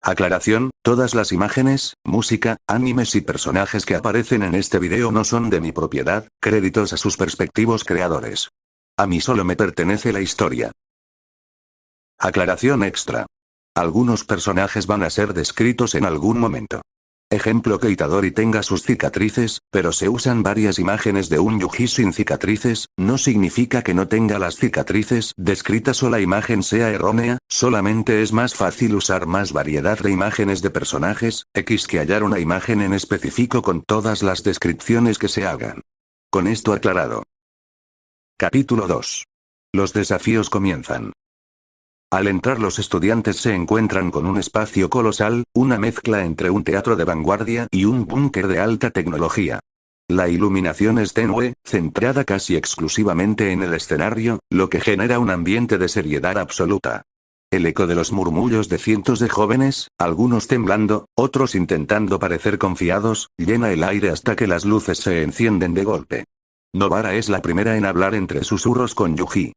Aclaración, todas las imágenes, música, animes y personajes que aparecen en este video no son de mi propiedad, créditos a sus respectivos creadores. A mí solo me pertenece la historia. Aclaración extra. Algunos personajes van a ser descritos en algún momento. Ejemplo que Itadori tenga sus cicatrices, pero se usan varias imágenes de un Yuji sin cicatrices, no significa que no tenga las cicatrices descritas o la imagen sea errónea, solamente es más fácil usar más variedad de imágenes de personajes, que hallar una imagen en específico con todas las descripciones que se hagan. Con esto aclarado. Capítulo 2. Los desafíos comienzan. Al entrar los estudiantes se encuentran con un espacio colosal, una mezcla entre un teatro de vanguardia y un búnker de alta tecnología. La iluminación es tenue, centrada casi exclusivamente en el escenario, lo que genera un ambiente de seriedad absoluta. El eco de los murmullos de cientos de jóvenes, algunos temblando, otros intentando parecer confiados, llena el aire hasta que las luces se encienden de golpe. Nobara es la primera en hablar entre susurros con Yuji.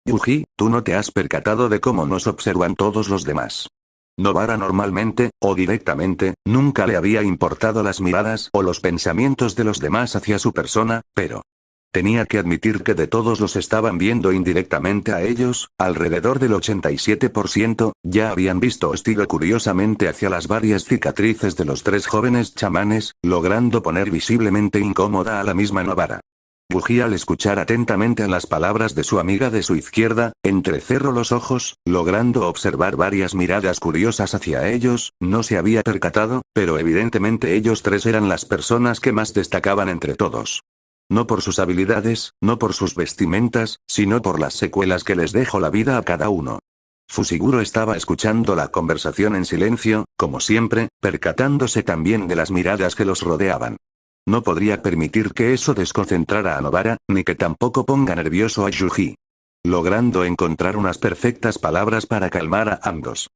Yuji, ¿tú no te has percatado de cómo nos observan todos los demás? Nobara normalmente, o directamente, nunca le había importado las miradas o los pensamientos de los demás hacia su persona, pero tenía que admitir que de todos los estaban viendo indirectamente a ellos, alrededor del 87%, ya habían visto hostil curiosamente hacia las varias cicatrices de los tres jóvenes chamanes, logrando poner visiblemente incómoda a la misma Nobara. Yuji al escuchar atentamente a las palabras de su amiga de su izquierda, entrecerró los ojos, logrando observar varias miradas curiosas hacia ellos, no se había percatado, pero evidentemente ellos tres eran las personas que más destacaban entre todos. No por sus habilidades, no por sus vestimentas, sino por las secuelas que les dejó la vida a cada uno. Fushiguro estaba escuchando la conversación en silencio, como siempre, percatándose también de las miradas que los rodeaban. No podría permitir que eso desconcentrara a Nobara, ni que tampoco ponga nervioso a Yuji. Logrando encontrar unas perfectas palabras para calmar a ambos.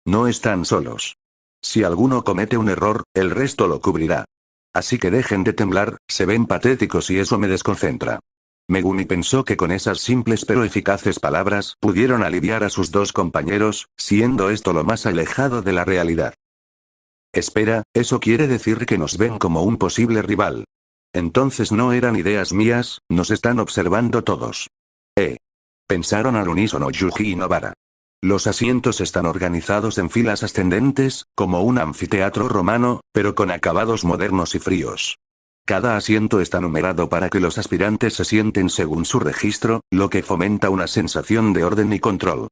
No están solos. Si alguno comete un error, el resto lo cubrirá. Así que dejen de temblar, se ven patéticos y eso me desconcentra. Megumi pensó que con esas simples pero eficaces palabras pudieron aliviar a sus dos compañeros, siendo esto lo más alejado de la realidad. Espera, ¿eso quiere decir que nos ven como un posible rival? Entonces no eran ideas mías, nos están observando todos. Pensaron al unísono Yuji y Nobara. Los asientos están organizados en filas ascendentes, como un anfiteatro romano, pero con acabados modernos y fríos. Cada asiento está numerado para que los aspirantes se sienten según su registro, lo que fomenta una sensación de orden y control.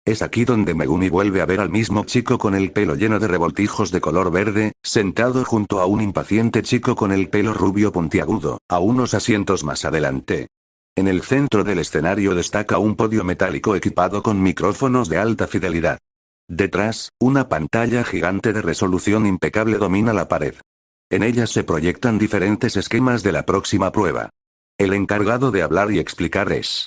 Es aquí donde Megumi vuelve a ver al mismo chico con el pelo lleno de revoltijos de color verde, sentado junto a un impaciente chico con el pelo rubio puntiagudo, a unos asientos más adelante. En el centro del escenario destaca un podio metálico equipado con micrófonos de alta fidelidad. Detrás, una pantalla gigante de resolución impecable domina la pared. En ella se proyectan diferentes esquemas de la próxima prueba. El encargado de hablar y explicar es: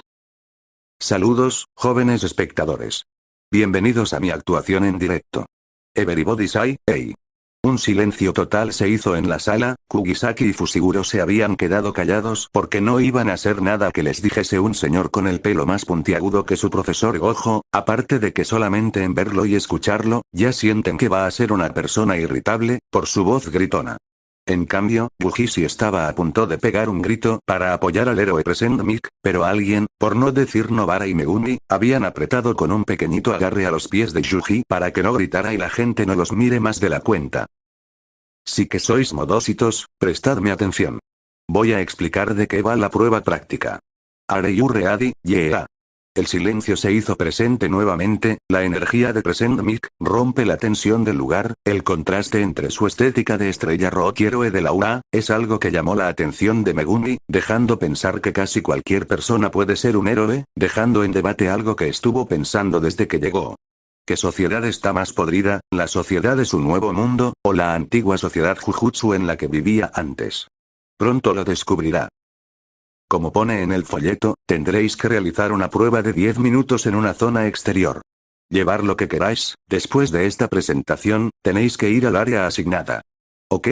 saludos, jóvenes espectadores. Bienvenidos a mi actuación en directo. Everybody say, hey. Un silencio total se hizo en la sala, Kugisaki y Fushiguro se habían quedado callados porque no iban a hacer nada que les dijese un señor con el pelo más puntiagudo que su profesor Gojo, aparte de que solamente en verlo y escucharlo, ya sienten que va a ser una persona irritable, por su voz gritona. En cambio, Yuji sí estaba a punto de pegar un grito para apoyar al héroe Present Mic, pero alguien, por no decir Nobara y Megumi, habían apretado con un pequeñito agarre a los pies de Yuji para que no gritara y la gente no los mire más de la cuenta. Sí que sois modositos, prestadme atención. Voy a explicar de qué va la prueba práctica. Are you ready, yeah? El silencio se hizo presente nuevamente, la energía de Present Mic rompe la tensión del lugar, el contraste entre su estética de estrella rock y héroe de la UA, es algo que llamó la atención de Megumi, dejando pensar que casi cualquier persona puede ser un héroe, dejando en debate algo que estuvo pensando desde que llegó. ¿Qué sociedad está más podrida, la sociedad de su nuevo mundo, o la antigua sociedad Jujutsu en la que vivía antes? Pronto lo descubrirá. Como pone en el folleto, tendréis que realizar una prueba de 10 minutos en una zona exterior. Llevar lo que queráis, después de esta presentación, tenéis que ir al área asignada. ¿Ok?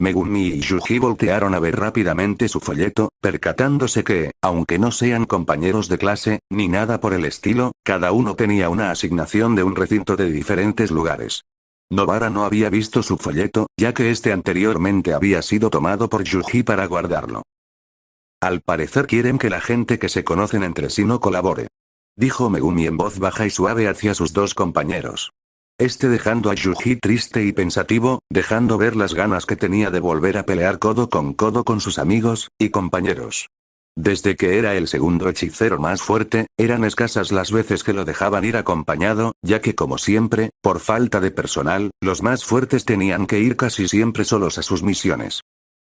Megumi y Yuji voltearon a ver rápidamente su folleto, percatándose que, aunque no sean compañeros de clase, ni nada por el estilo, cada uno tenía una asignación de un recinto de diferentes lugares. Nobara no había visto su folleto, ya que este anteriormente había sido tomado por Yuji para guardarlo. Al parecer quieren que la gente que se conocen entre sí no colabore. Dijo Megumi en voz baja y suave hacia sus dos compañeros. Dejando a Yuji triste y pensativo, dejando ver las ganas que tenía de volver a pelear codo con sus amigos y compañeros. Desde que era el segundo hechicero más fuerte, eran escasas las veces que lo dejaban ir acompañado, ya que como siempre, por falta de personal, los más fuertes tenían que ir casi siempre solos a sus misiones.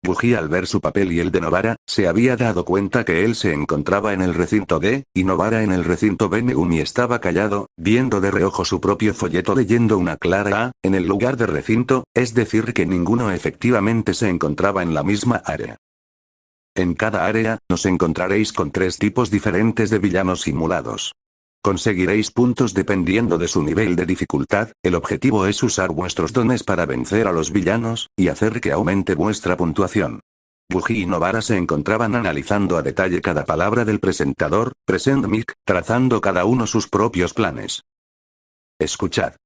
Yuji, al ver su papel y el de Nobara, se había dado cuenta que él se encontraba en el recinto D, y Nobara en el recinto B. Megumi estaba callado, viendo de reojo su propio folleto leyendo una clara A, en el lugar de recinto, es decir que ninguno efectivamente se encontraba en la misma área. En cada área, nos encontraréis con 3 tipos diferentes de villanos simulados. Conseguiréis puntos dependiendo de su nivel de dificultad, el objetivo es usar vuestros dones para vencer a los villanos, y hacer que aumente vuestra puntuación. Yuji y Nobara se encontraban analizando a detalle cada palabra del presentador, Present Mic, trazando cada uno sus propios planes. Escuchad.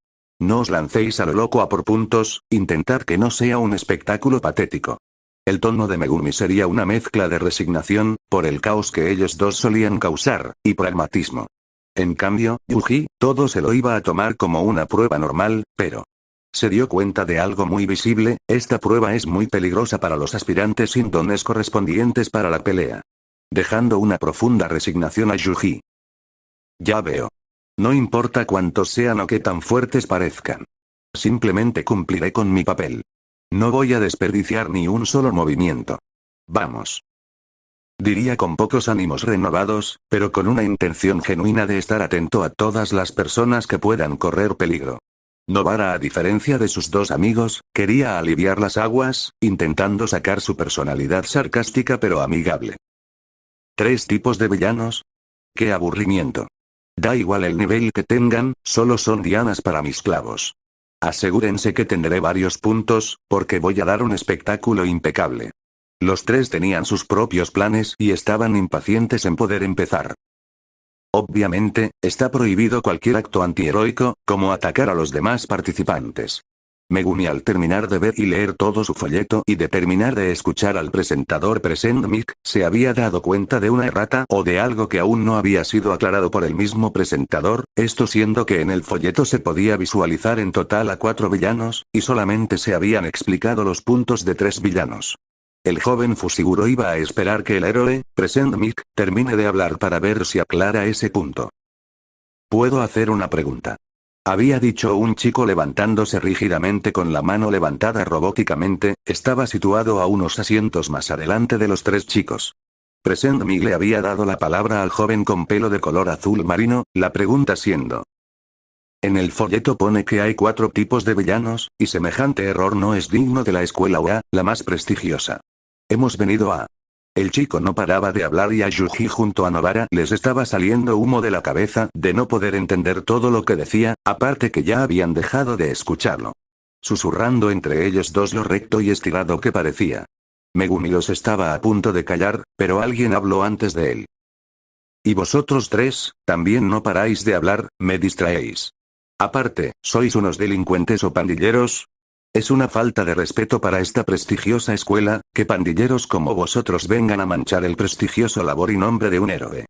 No os lancéis a lo loco a por puntos, intentad que no sea un espectáculo patético. El tono de Megumi sería una mezcla de resignación, por el caos que ellos dos solían causar, y pragmatismo. En cambio, Yuji, todo se lo iba a tomar como una prueba normal, pero se dio cuenta de algo muy visible, esta prueba es muy peligrosa para los aspirantes sin dones correspondientes para la pelea. Dejando una profunda resignación a Yuji. Ya veo. No importa cuántos sean o qué tan fuertes parezcan. Simplemente cumpliré con mi papel. No voy a desperdiciar ni un solo movimiento. Vamos. Diría con pocos ánimos renovados, pero con una intención genuina de estar atento a todas las personas que puedan correr peligro. Nobara, a diferencia de sus dos amigos, quería aliviar las aguas, intentando sacar su personalidad sarcástica pero amigable. 3 tipos de villanos. ¡Qué aburrimiento! Da igual el nivel que tengan, solo son dianas para mis clavos. Asegúrense que tendré varios puntos, porque voy a dar un espectáculo impecable. Los 3 tenían sus propios planes y estaban impacientes en poder empezar. Obviamente, está prohibido cualquier acto antiheroico, como atacar a los demás participantes. Megumi, al terminar de ver y leer todo su folleto y de terminar de escuchar al presentador Present Mic, se había dado cuenta de una errata o de algo que aún no había sido aclarado por el mismo presentador, esto siendo que en el folleto se podía visualizar en total a 4 villanos, y solamente se habían explicado los puntos de 3 villanos. El joven Fushiguro iba a esperar que el héroe, Present Mic, termine de hablar para ver si aclara ese punto. ¿Puedo hacer una pregunta? Había dicho un chico levantándose rígidamente con la mano levantada robóticamente, estaba situado a unos asientos más adelante de los 3 chicos. Present Mic le había dado la palabra al joven con pelo de color azul marino, la pregunta siendo. En el folleto pone que hay 4 tipos de villanos, y semejante error no es digno de la escuela OA, la más prestigiosa. Hemos venido a... El chico no paraba de hablar y a Yuji junto a Nobara les estaba saliendo humo de la cabeza de no poder entender todo lo que decía, aparte que ya habían dejado de escucharlo. Susurrando entre ellos dos lo recto y estirado que parecía. Megumi los estaba a punto de callar, pero alguien habló antes de él. Y vosotros 3, también no paráis de hablar, me distraéis. Aparte, ¿sois unos delincuentes o pandilleros? Es una falta de respeto para esta prestigiosa escuela, que pandilleros como vosotros vengan a manchar el prestigioso labor y nombre de un héroe.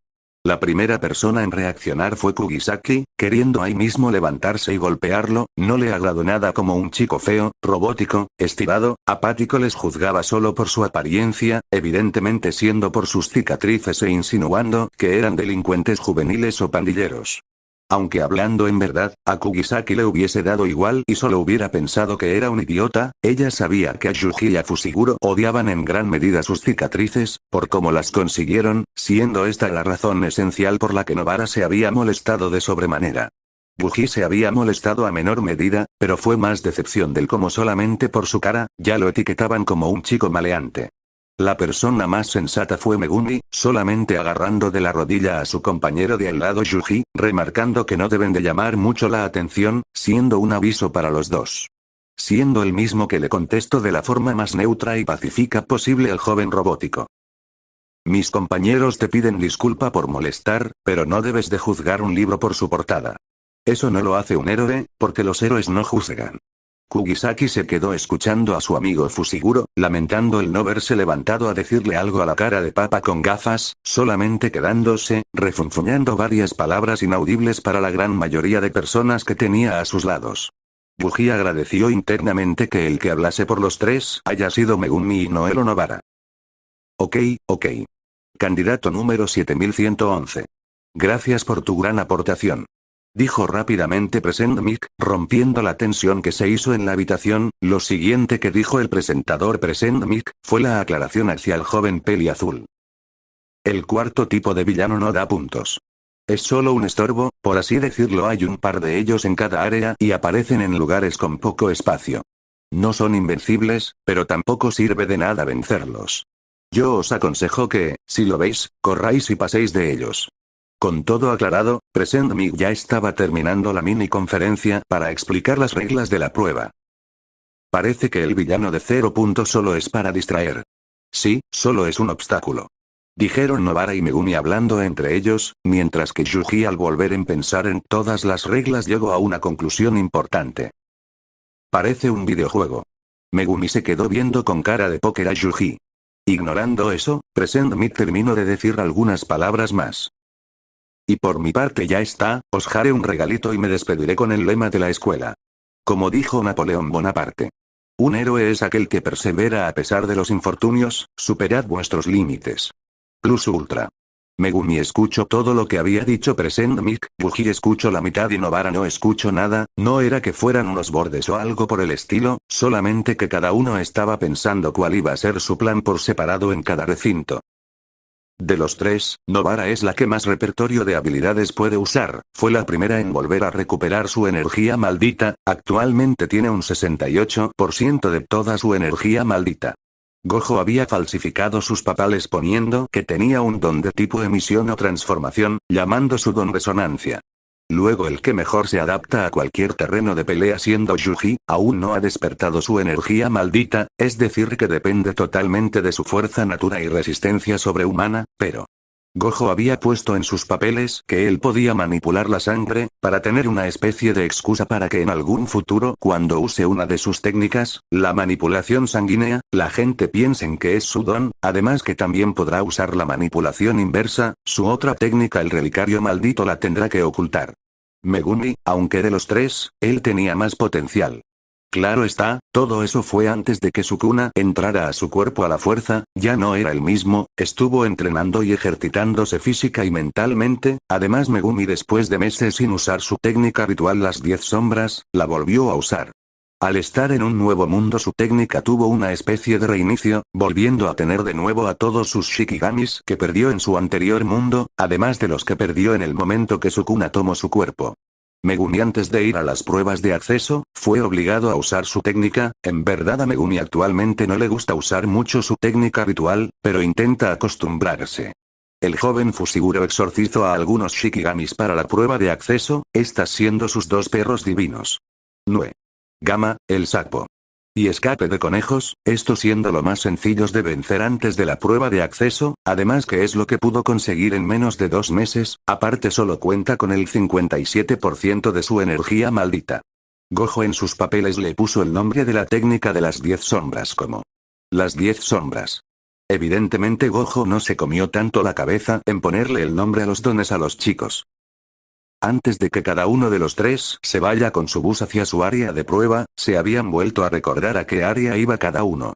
La primera persona en reaccionar fue Kugisaki, queriendo ahí mismo levantarse y golpearlo, no le agradó nada como un chico feo, robótico, estirado, apático les juzgaba solo por su apariencia, evidentemente siendo por sus cicatrices e insinuando que eran delincuentes juveniles o pandilleros. Aunque hablando en verdad, a Kugisaki le hubiese dado igual y solo hubiera pensado que era un idiota, ella sabía que a Yuji y a Fushiguro odiaban en gran medida sus cicatrices, por cómo las consiguieron, siendo esta la razón esencial por la que Nobara se había molestado de sobremanera. Yuji se había molestado a menor medida, pero fue más decepción del cómo solamente por su cara, ya lo etiquetaban como un chico maleante. La persona más sensata fue Megumi, solamente agarrando de la rodilla a su compañero de al lado Yuji, remarcando que no deben de llamar mucho la atención, siendo un aviso para los dos. siendo el mismo que le contestó de la forma más neutra y pacífica posible al joven robótico. Mis compañeros te piden disculpa por molestar, pero no debes de juzgar un libro por su portada. Eso no lo hace un héroe, porque los héroes no juzgan. Kugisaki se quedó escuchando a su amigo Fushiguro, lamentando el no verse levantado a decirle algo a la cara de papa con gafas, solamente quedándose, refunfuñando varias palabras inaudibles para la gran mayoría de personas que tenía a sus lados. Yuji agradeció internamente que el que hablase por los tres haya sido Megumi y Noel Nobara. Ok. Candidato número 7111. Gracias por tu gran aportación. Dijo rápidamente Present Mic, rompiendo la tensión que se hizo en la habitación. Lo siguiente que dijo el presentador Present Mic fue la aclaración hacia el joven peli azul. El cuarto tipo de villano no da puntos. Es solo un estorbo, por así decirlo. Hay un par de ellos en cada área y aparecen en lugares con poco espacio. No son invencibles, pero tampoco sirve de nada vencerlos. Yo os aconsejo que, si lo veis, corráis y paséis de ellos. Con todo aclarado, Present Mic ya estaba terminando la mini conferencia para explicar las reglas de la prueba. Parece que el villano de 0 puntos solo es para distraer. Sí, solo es un obstáculo. Dijeron Nobara y Megumi hablando entre ellos, mientras que Yuji al volver en pensar en todas las reglas llegó a una conclusión importante. Parece un videojuego. Megumi se quedó viendo con cara de póker a Yuji. Ignorando eso, Present Mic terminó de decir algunas palabras más. Y por mi parte ya está, os haré un regalito y me despediré con el lema de la escuela. Como dijo Napoleón Bonaparte. Un héroe es aquel que persevera a pesar de los infortunios, superad vuestros límites. Plus Ultra. Megumi escuchó todo lo que había dicho Present Mic, Yuji escuchó la mitad y Nobara no escuchó nada. No era que fueran unos bordes o algo por el estilo, solamente que cada uno estaba pensando cuál iba a ser su plan por separado en cada recinto. De los tres, Nobara es la que más repertorio de habilidades puede usar. Fue la primera en volver a recuperar su energía maldita. Actualmente tiene un 68% de toda su energía maldita. Gojo había falsificado sus papeles poniendo que tenía un don de tipo emisión o transformación, llamando su don resonancia. Luego el que mejor se adapta a cualquier terreno de pelea siendo Yuji, aún no ha despertado su energía maldita, es decir que depende totalmente de su fuerza natura y resistencia sobrehumana, pero Gojo había puesto en sus papeles que él podía manipular la sangre, para tener una especie de excusa para que en algún futuro, cuando use una de sus técnicas, la manipulación sanguínea, la gente piense en que es su don, además que también podrá usar la manipulación inversa, su otra técnica el relicario maldito la tendrá que ocultar. Megumi, aunque de los tres, él tenía más potencial. Claro está, todo eso fue antes de que Sukuna entrara a su cuerpo a la fuerza, ya no era el mismo, estuvo entrenando y ejercitándose física y mentalmente. Además Megumi después de meses sin usar su técnica habitual las 10 sombras, la volvió a usar. Al estar en un nuevo mundo su técnica tuvo una especie de reinicio, volviendo a tener de nuevo a todos sus Shikigamis que perdió en su anterior mundo, además de los que perdió en el momento que Sukuna tomó su cuerpo. Megumi antes de ir a las pruebas de acceso, fue obligado a usar su técnica. En verdad a Megumi actualmente no le gusta usar mucho su técnica ritual, pero intenta acostumbrarse. El joven Fushiguro exorcizó a algunos Shikigamis para la prueba de acceso, estas siendo sus dos perros divinos. Nue. Gama, el sapo. Y escape de conejos, estos siendo lo más sencillos de vencer antes de la prueba de acceso, además que es lo que pudo conseguir en menos de 2 meses, aparte solo cuenta con el 57% de su energía maldita. Gojo en sus papeles le puso el nombre de la técnica de las 10 sombras como las 10 sombras. Evidentemente Gojo no se comió tanto la cabeza en ponerle el nombre a los dones a los chicos. Antes de que cada uno de los tres se vaya con su bus hacia su área de prueba, se habían vuelto a recordar a qué área iba cada uno.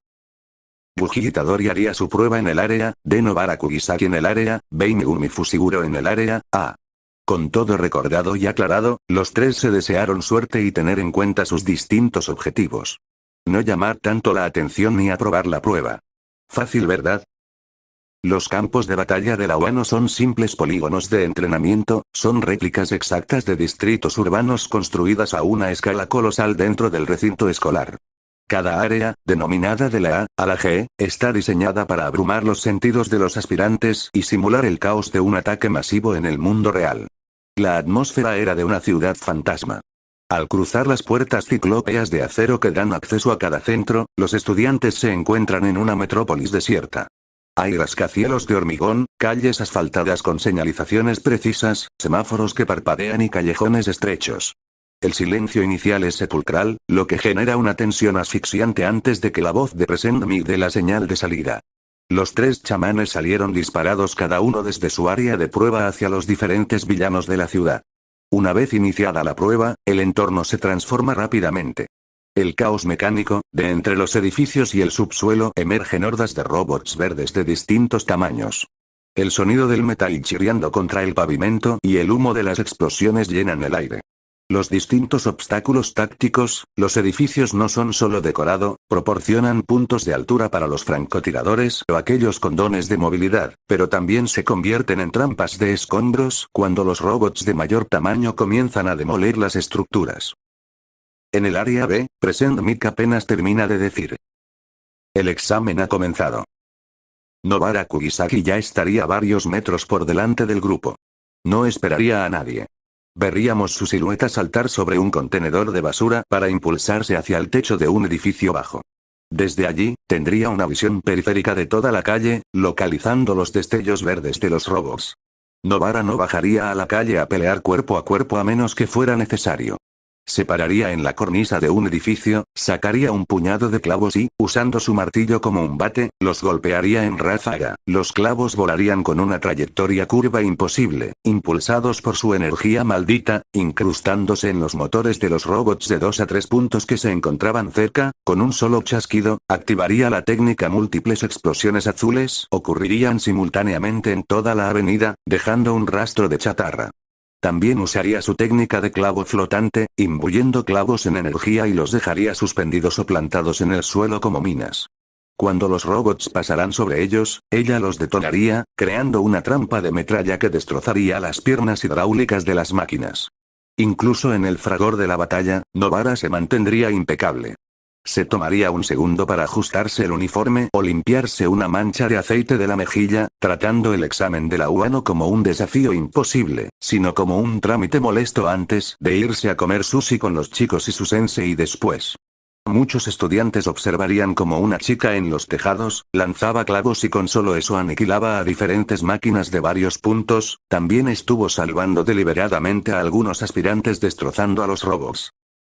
Yuji Itadori haría su prueba en el área, de Nobara Kugisaki en el área, B Megumi Fushiguro en el área, A. Con todo recordado y aclarado, los tres se desearon suerte y tener en cuenta sus distintos objetivos. No llamar tanto la atención ni aprobar la prueba. Fácil, ¿verdad? Los campos de batalla de la Wano son simples polígonos de entrenamiento, son réplicas exactas de distritos urbanos construidas a una escala colosal dentro del recinto escolar. Cada área, denominada de la A a la G, está diseñada para abrumar los sentidos de los aspirantes y simular el caos de un ataque masivo en el mundo real. La atmósfera era de una ciudad fantasma. Al cruzar las puertas ciclópeas de acero que dan acceso a cada centro, los estudiantes se encuentran en una metrópolis desierta. Hay rascacielos de hormigón, calles asfaltadas con señalizaciones precisas, semáforos que parpadean y callejones estrechos. El silencio inicial es sepulcral, lo que genera una tensión asfixiante antes de que la voz de Present-Mic dé la señal de salida. Los 3 chamanes salieron disparados cada uno desde su área de prueba hacia los diferentes villanos de la ciudad. Una vez iniciada la prueba, el entorno se transforma rápidamente. El caos mecánico, de entre los edificios y el subsuelo emergen hordas de robots verdes de distintos tamaños. El sonido del metal chirriando contra el pavimento y el humo de las explosiones llenan el aire. Los distintos obstáculos tácticos, los edificios no son solo decorado, proporcionan puntos de altura para los francotiradores o aquellos con dones de movilidad, pero también se convierten en trampas de escombros cuando los robots de mayor tamaño comienzan a demoler las estructuras. En el área B, Present-Mic apenas termina de decir. El examen ha comenzado. Nobara Kugisaki ya estaría varios metros por delante del grupo. No esperaría a nadie. Veríamos su silueta saltar sobre un contenedor de basura para impulsarse hacia el techo de un edificio bajo. Desde allí, tendría una visión periférica de toda la calle, localizando los destellos verdes de los robots. Nobara no bajaría a la calle a pelear cuerpo a cuerpo a menos que fuera necesario. Se pararía en la cornisa de un edificio, sacaría un puñado de clavos y, usando su martillo como un bate, los golpearía en ráfaga. Los clavos volarían con una trayectoria curva imposible, impulsados por su energía maldita, incrustándose en los motores de los robots de 2 a 3 puntos que se encontraban cerca. Con un solo chasquido, activaría la técnica. Múltiples explosiones azules ocurrirían simultáneamente en toda la avenida, dejando un rastro de chatarra. También usaría su técnica de clavo flotante, imbuyendo clavos en energía y los dejaría suspendidos o plantados en el suelo como minas. Cuando los robots pasarán sobre ellos, ella los detonaría, creando una trampa de metralla que destrozaría las piernas hidráulicas de las máquinas. Incluso en el fragor de la batalla, Nobara se mantendría impecable. Se tomaría un segundo para ajustarse el uniforme o limpiarse una mancha de aceite de la mejilla, tratando el examen de la UA no como un desafío imposible, sino como un trámite molesto antes de irse a comer sushi con los chicos y su sensei después. Muchos estudiantes observarían como una chica en los tejados lanzaba clavos y con solo eso aniquilaba a diferentes máquinas de varios puntos. También estuvo salvando deliberadamente a algunos aspirantes destrozando a los robots.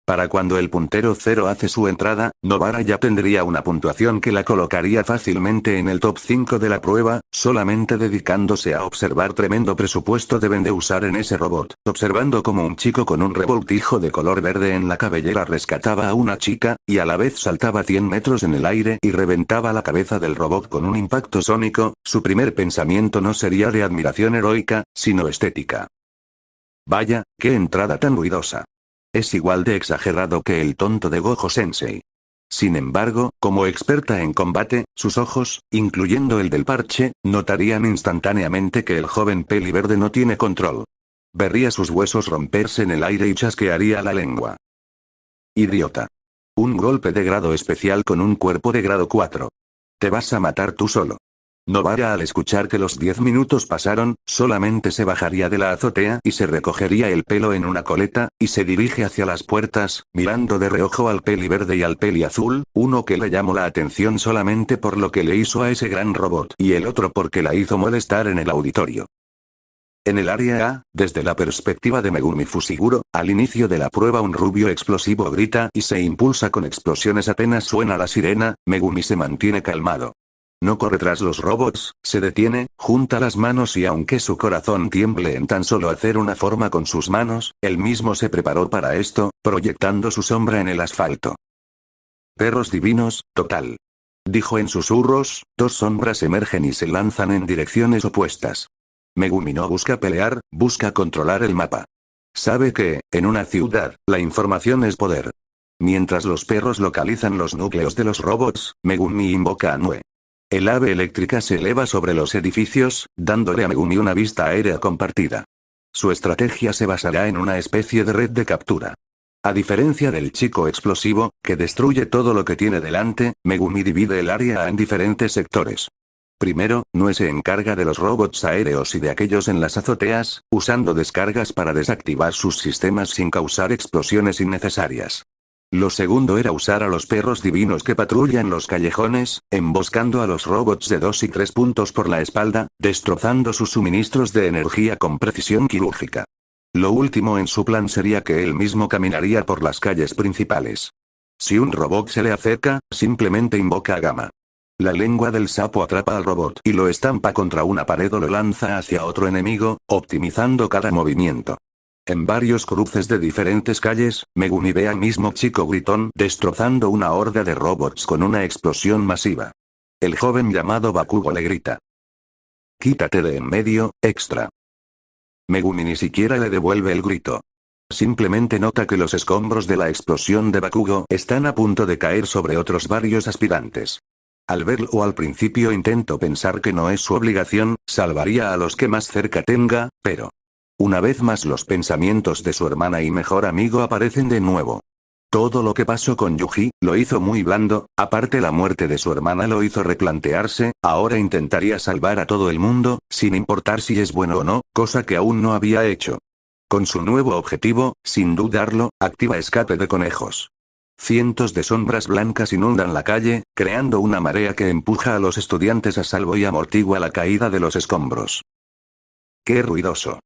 Para cuando el puntero 0 hace su entrada, Nobara ya tendría una puntuación que la colocaría fácilmente en el top 5 de la prueba, solamente dedicándose a observar. Tremendo presupuesto deben de usar en ese robot. Observando como un chico con un revoltijo de color verde en la cabellera rescataba a una chica, y a la vez saltaba 100 metros en el aire y reventaba la cabeza del robot con un impacto sónico, su primer pensamiento no sería de admiración heroica, sino estética. Vaya, qué entrada tan ruidosa. Es igual de exagerado que el tonto de Gojo Sensei. Sin embargo, como experta en combate, sus ojos, incluyendo el del parche, notarían instantáneamente que el joven peliverde no tiene control. Vería sus huesos romperse en el aire y chasquearía la lengua. Idiota. Un golpe de grado especial con un cuerpo de grado 4. Te vas a matar tú solo. Nobara al escuchar que los 10 minutos pasaron, solamente se bajaría de la azotea y se recogería el pelo en una coleta, y se dirige hacia las puertas, mirando de reojo al peliverde y al peliazul, uno que le llamó la atención solamente por lo que le hizo a ese gran robot y el otro porque la hizo molestar en el auditorio. En el área A, desde la perspectiva de Megumi Fushiguro, al inicio de la prueba un rubio explosivo grita y se impulsa con explosiones. Apenas suena la sirena, Megumi se mantiene calmado. No corre tras los robots, se detiene, junta las manos y aunque su corazón tiemble en tan solo hacer una forma con sus manos, él mismo se preparó para esto, proyectando su sombra en el asfalto. Perros divinos, total. Dijo en susurros, 2 sombras emergen y se lanzan en direcciones opuestas. Megumi no busca pelear, busca controlar el mapa. Sabe que, en una ciudad, la información es poder. Mientras los perros localizan los núcleos de los robots, Megumi invoca a Nue. El ave eléctrica se eleva sobre los edificios, dándole a Megumi una vista aérea compartida. Su estrategia se basará en una especie de red de captura. A diferencia del chico explosivo, que destruye todo lo que tiene delante, Megumi divide el área en diferentes sectores. Primero, Nue se encarga de los robots aéreos y de aquellos en las azoteas, usando descargas para desactivar sus sistemas sin causar explosiones innecesarias. Lo segundo era usar a los perros divinos que patrullan los callejones, emboscando a los robots de 2 y 3 puntos por la espalda, destrozando sus suministros de energía con precisión quirúrgica. Lo último en su plan sería que él mismo caminaría por las calles principales. Si un robot se le acerca, simplemente invoca a Gamma. La lengua del sapo atrapa al robot y lo estampa contra una pared o lo lanza hacia otro enemigo, optimizando cada movimiento. En varios cruces de diferentes calles, Megumi ve al mismo chico gritón destrozando una horda de robots con una explosión masiva. El joven llamado Bakugo le grita: «Quítate de en medio, extra». Megumi ni siquiera le devuelve el grito. Simplemente nota que los escombros de la explosión de Bakugo están a punto de caer sobre otros varios aspirantes. Al verlo al principio intento pensar que no es su obligación, salvaría a los que más cerca tenga, pero... Una vez más los pensamientos de su hermana y mejor amigo aparecen de nuevo. Todo lo que pasó con Yuji, lo hizo muy blando, aparte la muerte de su hermana lo hizo replantearse, ahora intentaría salvar a todo el mundo, sin importar si es bueno o no, cosa que aún no había hecho. Con su nuevo objetivo, sin dudarlo, activa escape de conejos. Cientos de sombras blancas inundan la calle, creando una marea que empuja a los estudiantes a salvo y amortigua la caída de los escombros. ¡Qué ruidoso!,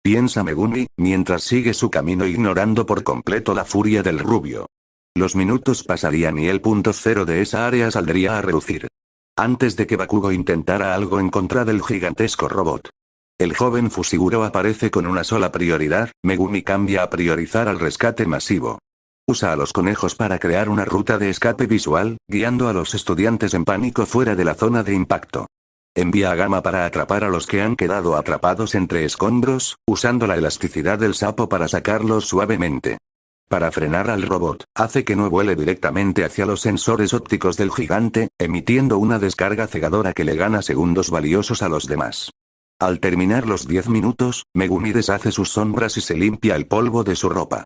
piensa Megumi, mientras sigue su camino ignorando por completo la furia del rubio. Los minutos pasarían y el punto cero de esa área saldría a relucir. Antes de que Bakugo intentara algo en contra del gigantesco robot. El joven Fushiguro aparece con una sola prioridad, Megumi cambia a priorizar al rescate masivo. Usa a los conejos para crear una ruta de escape visual, guiando a los estudiantes en pánico fuera de la zona de impacto. Envía a Gamma para atrapar a los que han quedado atrapados entre escombros, usando la elasticidad del sapo para sacarlos suavemente. Para frenar al robot, hace que no vuele directamente hacia los sensores ópticos del gigante, emitiendo una descarga cegadora que le gana segundos valiosos a los demás. Al terminar los 10 minutos, Megumi deshace sus sombras y se limpia el polvo de su ropa.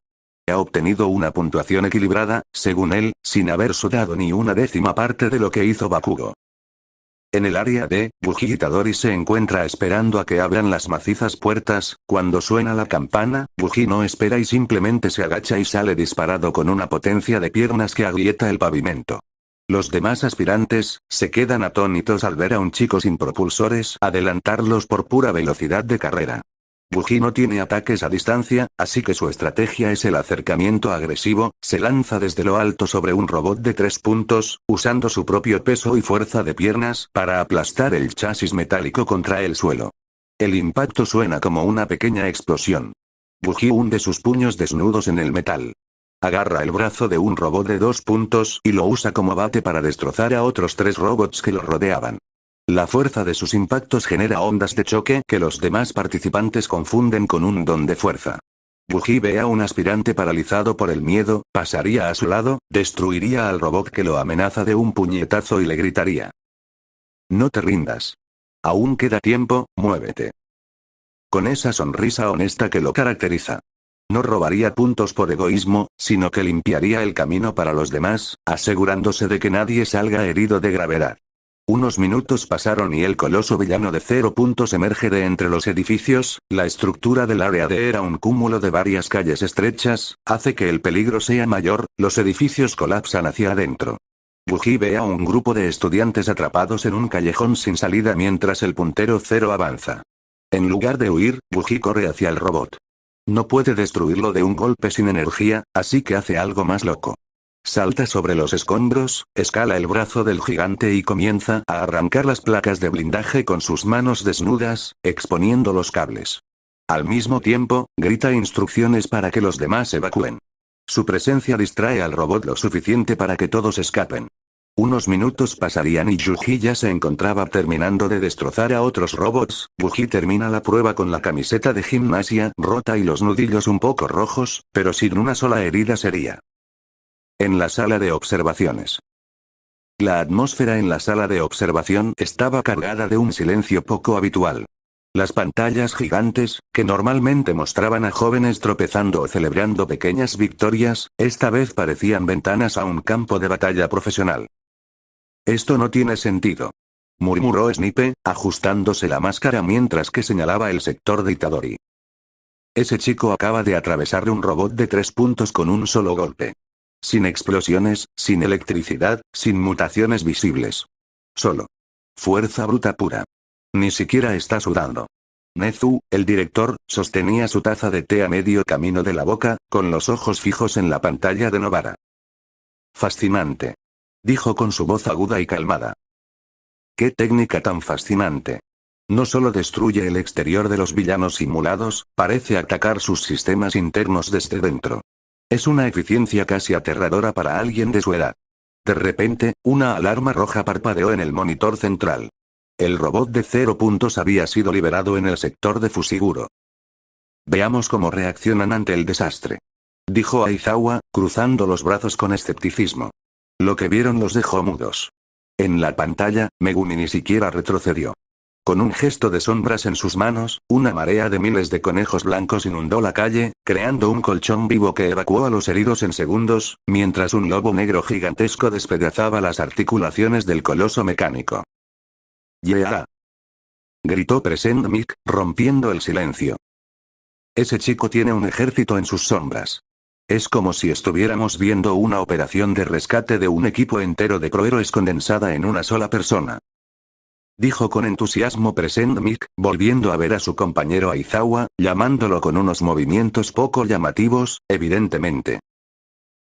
Ha obtenido una puntuación equilibrada, según él, sin haber sudado ni una décima parte de lo que hizo Bakugo. En el área de Yuji Itadori se encuentra esperando a que abran las macizas puertas. Cuando suena la campana, Yuji no espera y simplemente se agacha y sale disparado con una potencia de piernas que agrieta el pavimento. Los demás aspirantes se quedan atónitos al ver a un chico sin propulsores adelantarlos por pura velocidad de carrera. Yuji no tiene ataques a distancia, así que su estrategia es el acercamiento agresivo, se lanza desde lo alto sobre un robot de 3 puntos, usando su propio peso y fuerza de piernas para aplastar el chasis metálico contra el suelo. El impacto suena como una pequeña explosión. Yuji hunde sus puños desnudos en el metal. Agarra el brazo de un robot de 2 puntos y lo usa como bate para destrozar a otros 3 robots que lo rodeaban. La fuerza de sus impactos genera ondas de choque que los demás participantes confunden con un don de fuerza. Yuji ve a un aspirante paralizado por el miedo, pasaría a su lado, destruiría al robot que lo amenaza de un puñetazo y le gritaría: «No te rindas. Aún queda tiempo, muévete». Con esa sonrisa honesta que lo caracteriza. No robaría puntos por egoísmo, sino que limpiaría el camino para los demás, asegurándose de que nadie salga herido de gravedad. Unos minutos pasaron y el coloso villano de 0 puntos emerge de entre los edificios. La estructura del área D era un cúmulo de varias calles estrechas, hace que el peligro sea mayor, los edificios colapsan hacia adentro. Yuji ve a un grupo de estudiantes atrapados en un callejón sin salida mientras el puntero 0 avanza. En lugar de huir, Yuji corre hacia el robot. No puede destruirlo de un golpe sin energía, así que hace algo más loco. Salta sobre los escombros, escala el brazo del gigante y comienza a arrancar las placas de blindaje con sus manos desnudas, exponiendo los cables. Al mismo tiempo, grita instrucciones para que los demás evacúen. Su presencia distrae al robot lo suficiente para que todos escapen. Unos minutos pasarían y Yuji ya se encontraba terminando de destrozar a otros robots. Yuji termina la prueba con la camiseta de gimnasia rota y los nudillos un poco rojos, pero sin una sola herida seria. En la sala de observaciones. La atmósfera en la sala de observación estaba cargada de un silencio poco habitual. Las pantallas gigantes, que normalmente mostraban a jóvenes tropezando o celebrando pequeñas victorias, esta vez parecían ventanas a un campo de batalla profesional. Esto no tiene sentido. murmuró Snipe, ajustándose la máscara mientras que señalaba el sector de Itadori. Ese chico acaba de atravesar un robot de 3 puntos con un solo golpe. Sin explosiones, sin electricidad, sin mutaciones visibles. Solo. Fuerza bruta pura. Ni siquiera está sudando. Nezu, el director, sostenía su taza de té a medio camino de la boca, con los ojos fijos en la pantalla de Nobara. Fascinante. Dijo con su voz aguda y calmada. ¡Qué técnica tan fascinante! No solo destruye el exterior de los villanos simulados, parece atacar sus sistemas internos desde dentro. Es una eficiencia casi aterradora para alguien de su edad. De repente, una alarma roja parpadeó en el monitor central. El robot de 0 puntos había sido liberado en el sector de Fushiguro. Veamos cómo reaccionan ante el desastre. Dijo Aizawa, cruzando los brazos con escepticismo. Lo que vieron los dejó mudos. En la pantalla, Megumi ni siquiera retrocedió. Con un gesto de sombras en sus manos, una marea de miles de conejos blancos inundó la calle, creando un colchón vivo que evacuó a los heridos en segundos, mientras un lobo negro gigantesco despedazaba las articulaciones del coloso mecánico. ¡Yeah! Gritó Present Mic, rompiendo el silencio. Ese chico tiene un ejército en sus sombras. Es como si estuviéramos viendo una operación de rescate de un equipo entero de prohéroes condensada en una sola persona. Dijo con entusiasmo Present Mic, volviendo a ver a su compañero Aizawa, llamándolo con unos movimientos poco llamativos, evidentemente.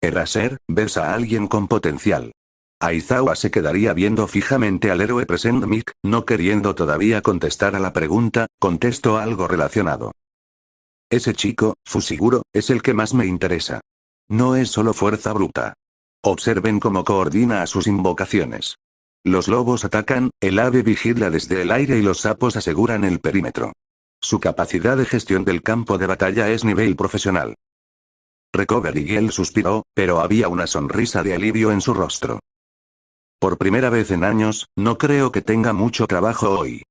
Eraser, ves a alguien con potencial. Aizawa se quedaría viendo fijamente al héroe Present Mic, no queriendo todavía contestar a la pregunta, contestó algo relacionado. Ese chico, Fushiguro, es el que más me interesa. No es solo fuerza bruta. Observen cómo coordina a sus invocaciones. Los lobos atacan, el ave vigila desde el aire y los sapos aseguran el perímetro. Su capacidad de gestión del campo de batalla es nivel profesional. Recovery Girl suspiró, pero había una sonrisa de alivio en su rostro. Por primera vez en años, no creo que tenga mucho trabajo hoy.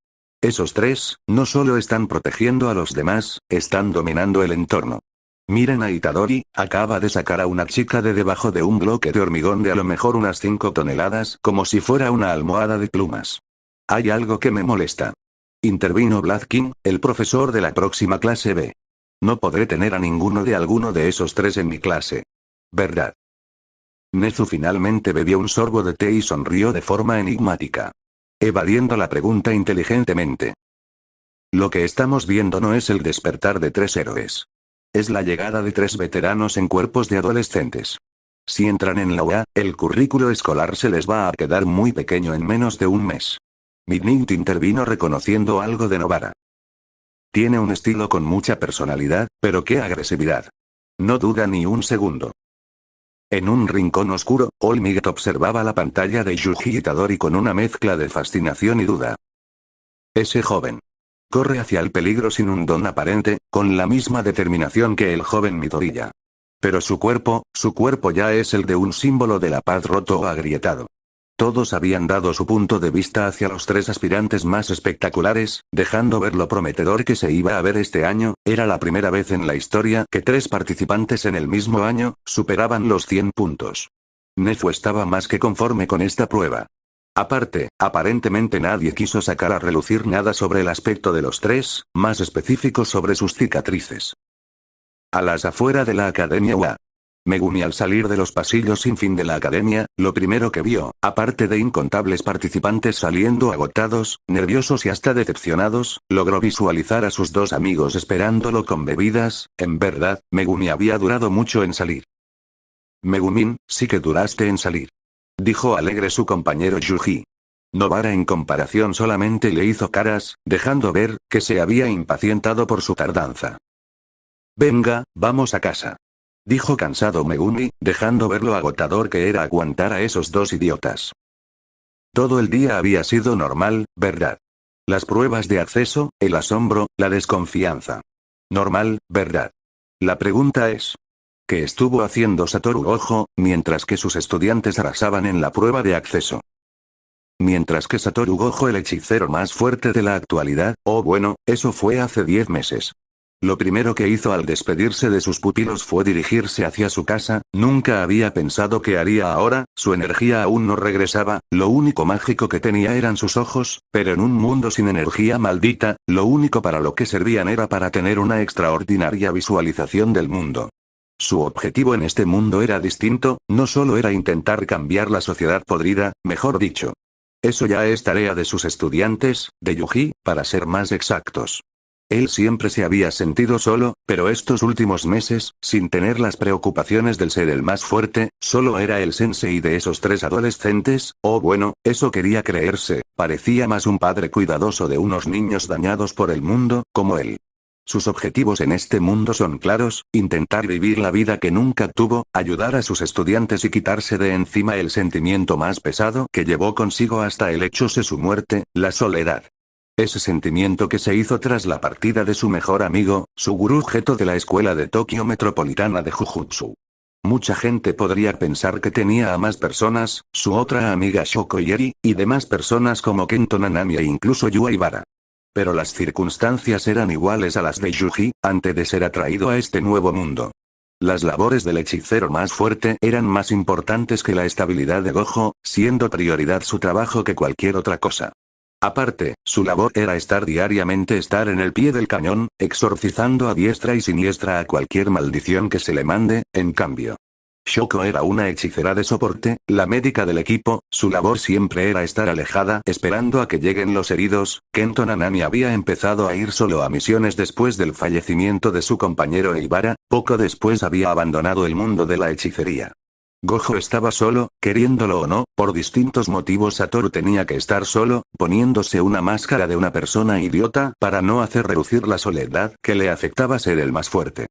Esos tres, no solo están protegiendo a los demás, están dominando el entorno. Miren a Itadori, acaba de sacar a una chica de debajo de un bloque de hormigón de a lo mejor unas 5 toneladas, como si fuera una almohada de plumas. Hay algo que me molesta. Intervino Bladkin, el profesor de la próxima clase B. No podré tener a ninguno de alguno de esos tres en mi clase. ¿Verdad? Nezu finalmente bebió un sorbo de té y sonrió de forma enigmática. Evadiendo la pregunta inteligentemente. Lo que estamos viendo no es el despertar de 3 héroes. Es la llegada de 3 veteranos en cuerpos de adolescentes. Si entran en la UA, el currículo escolar se les va a quedar muy pequeño en menos de un mes. Midnight intervino reconociendo algo de Nobara. Tiene un estilo con mucha personalidad, pero qué agresividad. No duda ni un segundo. En un rincón oscuro, Olmiget observaba la pantalla de Yuji Itadori con una mezcla de fascinación y duda. Ese joven. Corre hacia el peligro sin un don aparente, con la misma determinación que el joven Midoriya. Pero su cuerpo ya es el de un símbolo de la paz roto o agrietado. Todos habían dado su punto de vista hacia los 3 aspirantes más espectaculares, dejando ver lo prometedor que se iba a ver este año. Era la primera vez en la historia que 3 participantes en el mismo año superaban los 100 puntos. Nezu estaba más que conforme con esta prueba. Aparte, aparentemente nadie quiso sacar a relucir nada sobre el aspecto de los 3, más específico sobre sus cicatrices. A las afuera de la Academia UA. Megumi al salir de los pasillos sin fin de la academia, lo primero que vio, aparte de incontables participantes saliendo agotados, nerviosos y hasta decepcionados, logró visualizar a sus 2 amigos esperándolo con bebidas. En verdad, Megumi había durado mucho en salir. Megumin, sí que duraste en salir. Dijo alegre su compañero Yuji. Nobara en comparación solamente le hizo caras, dejando ver que se había impacientado por su tardanza. Venga, vamos a casa. Dijo cansado Megumi, dejando ver lo agotador que era aguantar a esos 2 idiotas. Todo el día había sido normal, ¿verdad? Las pruebas de acceso, el asombro, la desconfianza. Normal, ¿verdad? La pregunta es: ¿qué estuvo haciendo Satoru Gojo, mientras que sus estudiantes arrasaban en la prueba de acceso? Mientras que Satoru Gojo, el hechicero más fuerte de la actualidad, bueno, eso fue hace 10 meses. Lo primero que hizo al despedirse de sus pupilos fue dirigirse hacia su casa. Nunca había pensado que haría ahora, su energía aún no regresaba, lo único mágico que tenía eran sus ojos, pero en un mundo sin energía maldita, lo único para lo que servían era para tener una extraordinaria visualización del mundo. Su objetivo en este mundo era distinto, no solo era intentar cambiar la sociedad podrida, mejor dicho. Eso ya es tarea de sus estudiantes, de Yuji, para ser más exactos. Él siempre se había sentido solo, pero estos últimos meses, sin tener las preocupaciones del ser el más fuerte, solo era el sensei de esos 3 adolescentes, o bueno, eso quería creerse, parecía más un padre cuidadoso de unos niños dañados por el mundo, como él. Sus objetivos en este mundo son claros: intentar vivir la vida que nunca tuvo, ayudar a sus estudiantes y quitarse de encima el sentimiento más pesado que llevó consigo hasta el hecho de su muerte, la soledad. Ese sentimiento que se hizo tras la partida de su mejor amigo, su gurú Geto de la escuela de Tokio Metropolitana de Jujutsu. Mucha gente podría pensar que tenía a más personas, su otra amiga Shoko Yeri, y demás personas como Kento Nanami e incluso Yu Aibara. Pero las circunstancias eran iguales a las de Yuji, antes de ser atraído a este nuevo mundo. Las labores del hechicero más fuerte eran más importantes que la estabilidad de Gojo, siendo prioridad su trabajo que cualquier otra cosa. Aparte, su labor era estar en el pie del cañón, exorcizando a diestra y siniestra a cualquier maldición que se le mande. En cambio, Shoko era una hechicera de soporte, la médica del equipo. Su labor siempre era estar alejada, esperando a que lleguen los heridos. Kento Nanami había empezado a ir solo a misiones después del fallecimiento de su compañero Eibara, poco después había abandonado el mundo de la hechicería. Gojo estaba solo, queriéndolo o no, por distintos motivos Satoru tenía que estar solo, poniéndose una máscara de una persona idiota, para no hacer reducir la soledad que le afectaba ser el más fuerte.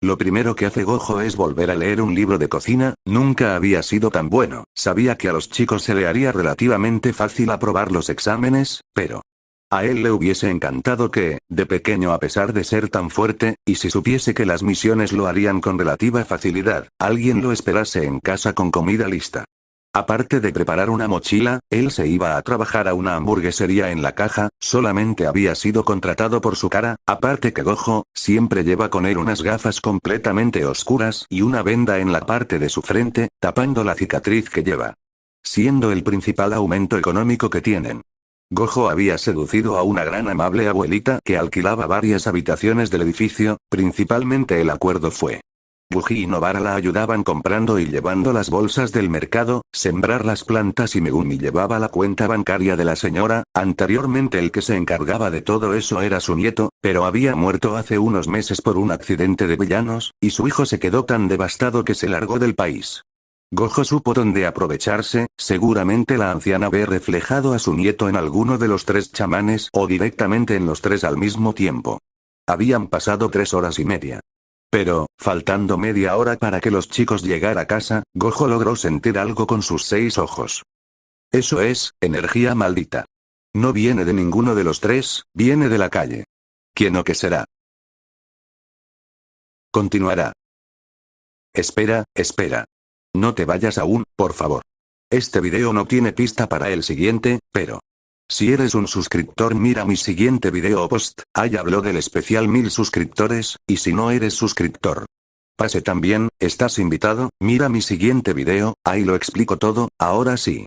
Lo primero que hace Gojo es volver a leer un libro de cocina. Nunca había sido tan bueno, sabía que a los chicos se le haría relativamente fácil aprobar los exámenes, pero a él le hubiese encantado que, de pequeño a pesar de ser tan fuerte, y si supiese que las misiones lo harían con relativa facilidad, alguien lo esperase en casa con comida lista. Aparte de preparar una mochila, él se iba a trabajar a una hamburguesería en la caja. Solamente había sido contratado por su cara, aparte que Gojo, siempre lleva con él unas gafas completamente oscuras y una venda en la parte de su frente, tapando la cicatriz que lleva. Siendo el principal aumento económico que tienen. Gojo había seducido a una gran amable abuelita que alquilaba varias habitaciones del edificio. Principalmente el acuerdo fue: Yuji y Nobara la ayudaban comprando y llevando las bolsas del mercado, sembrar las plantas y Megumi llevaba la cuenta bancaria de la señora. Anteriormente el que se encargaba de todo eso era su nieto, pero había muerto hace unos meses por un accidente de villanos, y su hijo se quedó tan devastado que se largó del país. Gojo supo dónde aprovecharse. Seguramente la anciana ve reflejado a su nieto en alguno de los 3 chamanes o directamente en los 3 al mismo tiempo. Habían pasado 3 horas y media. Pero, faltando media hora para que los chicos llegara a casa, Gojo logró sentir algo con sus 6 ojos. Eso es, energía maldita. No viene de ninguno de los 3, viene de la calle. ¿Quién o qué será? Continuará. Espera. No te vayas aún, por favor. Este video no tiene pista para el siguiente, pero si eres un suscriptor mira mi siguiente video o post, ahí hablo del especial 1000 suscriptores, y si no eres suscriptor, pase también, estás invitado, mira mi siguiente video, ahí lo explico todo. Ahora sí.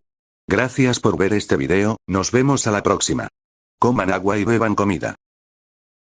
Gracias por ver este video, nos vemos a la próxima. Coman agua y beban comida.